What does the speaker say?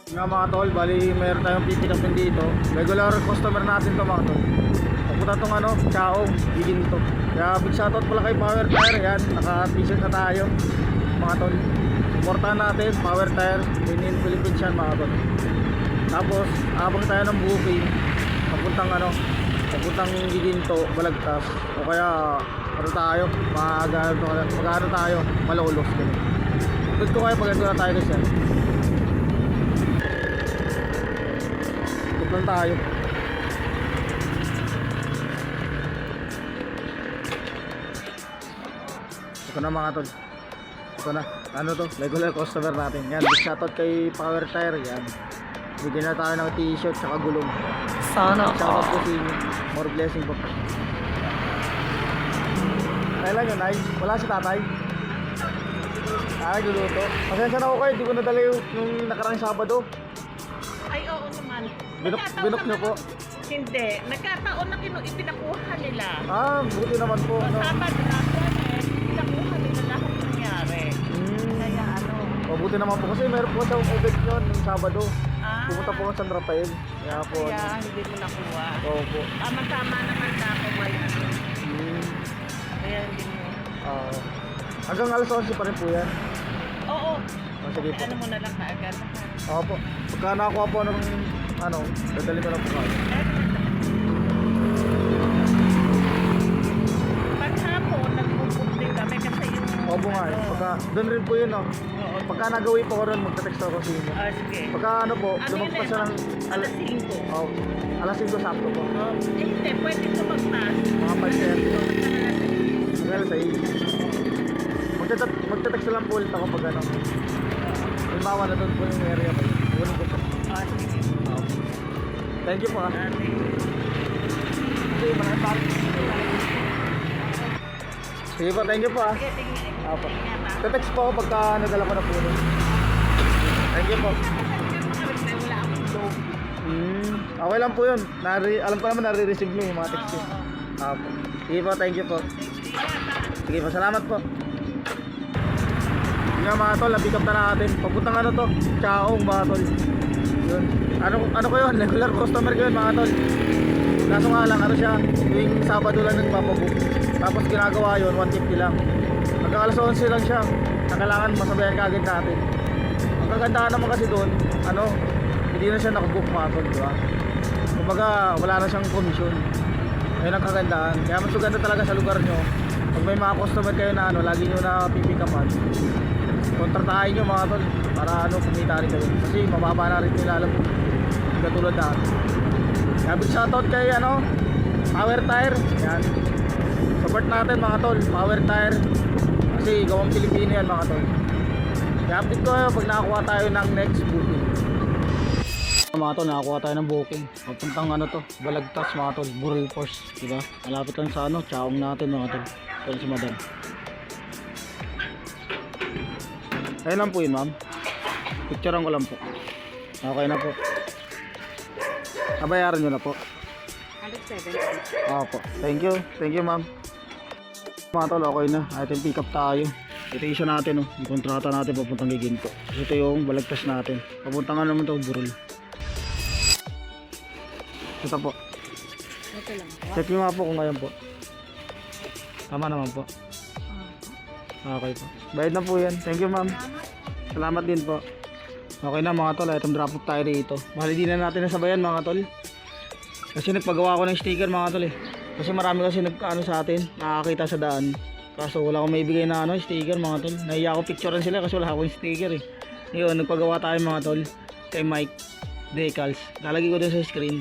Nga mga tol, bali meron tayong pipinapin dito. Regular customer natin to mga tol. Papunta tong ano, Chaong, Giginto. Kaya big shoutout pala kay Power Tire. Yan, naka-t-shirt na tayo mga tol. Supportahan natin, Power Tire, in Philippines yan mga tol. Tapos, abang tayo ng booking. Papuntang Giginto, Balagtas. O kaya, ano tayo, mag-ano tayo, Malolos. Good ko kayo pag ito na tayo guys yan. Lang tayo. Ito na mga tol. Ito na. Ano to? Regular customer natin. Yan. Big shoutout kay Power Tire. Yan. Bigyan na tayo ng t-shirt tsaka gulong. Sana Shoutout po sa inyo. More blessing po. Kailan yun ay? Wala si tatay? Luluto. Pasensya na ako kayo. Di ko nadala yung nakarang Sabado. Ay, oo naman. Binok nyo po? Hindi. Nagkataon na ipinakuha nila. Buti naman po. So, No? Sabado na pinakuha nila lahat nangyari. Kaya ano. Mabuti naman po kasi meron po daw event yun yung Sabado. Pumunta po sa San Rafael. Kaya po. Kaya hindi mo nakuha. Oo po. Tama-tama naman na ako ngayon. Kaya hindi mo. Hanggang alas 11 pa rin po yan. Oo. Sige po. Ano mo na lang kaagad. Oo po. Pagka nakakuha po ng ano, dadali ko na po kayo. Paghapon, nag-book din kami kasi yung... Opo nga eh. Pagka, doon rin po yun no. Oo. Pagka nagawi po ko rin, magta-text ako sa inyo. Sige. Pagka ano po, Ano lumagpas yun siya ng... Alas 5. Oh, alas 5 sakto po. Hindi, pwede sumagpas. Mga 5:30. Well, sa magte-text lang po ulit ako pag ano. Halimbawa na doon po yung area ko. Doon ko po. Sige. Thank you po ah. Sige, Maraming salamat. Sige po, thank you po ah. sige. Apo. Te-text po ako pagka nadala ko na po doon. Thank you po. Wala akong load. Okay lang po yun. Alam ko naman nare-receive nyo yung mga text ko. Apo. Sige po, thank you po. Sige po, salamat po. Nga mga tol, na-pick up na natin. Papuntang ano to? Chaong mga tol. Yun. Ano ko yun? Regular customer ko yun mga tol. Kaso nga lang, ano siya, tuwing Sabado lang nagpapabook. Tapos ginagawa yun, 150 lang. Hanggang alas 11 lang siya. Na kailangan masabayan kagad natin. Ang kagandahan naman kasi doon, ano, hindi na siya nakabook mga tol, di ba? Kumbaga, wala na siyang commission. Ayun ang kagandahan. Kaya mas maganda talaga sa lugar nyo. Pag may mga customer kayo na ano, lagi nyo na pipikapan, kontratahin nyo mga tol para ano, kumita rin kayo. Kasi mababa na rin nila alam. Katulad na. Kaya big shoutout kay ano, Power Tire. Yan. Support natin mga tol, Power Tire. Kasi gawang Pilipino yan mga tol. Kaya update ko pag nakakuha tayo ng next booking. Mga tol, nakakuha tayo ng booking. Papuntang ano to, Balagtas mga tol, Buril Force, diba? Malapit lang sa ano, Chaong natin mga tol. Ito si madam. Ayun lang po yun ma'am. Picturean ko lang po. Okay na po. Nabayaran nyo na po. 170. Opo. Thank you. Thank you ma'am. Mga tol, okay na. Item pick up tayo. Ito yung isa natin oh. Yung kontrata natin papuntang Giginto. Ito yung Balagtas natin. Papuntang ano naman to, Burol. Ito po. Ito lang po. Check nyo nga po kung ngayon po. Tama naman po. Okay po. Bayad na po yan. Thank you ma'am. Salamat din po. Okay na mga tol. Itong drop off tayo dito. Mahal din na natin nasabayan mga tol. Kasi nagpagawa ko ng sticker mga tol eh. Kasi marami kasi nagkaano sa atin. Nakakita sa daan. Kaso wala akong maibigay na ano, sticker mga tol. Nahiya ako picturean sila kasi wala akong sticker eh. Yun, nagpagawa tayo mga tol. Kay Mike Decals. Lalagay ko din sa screen.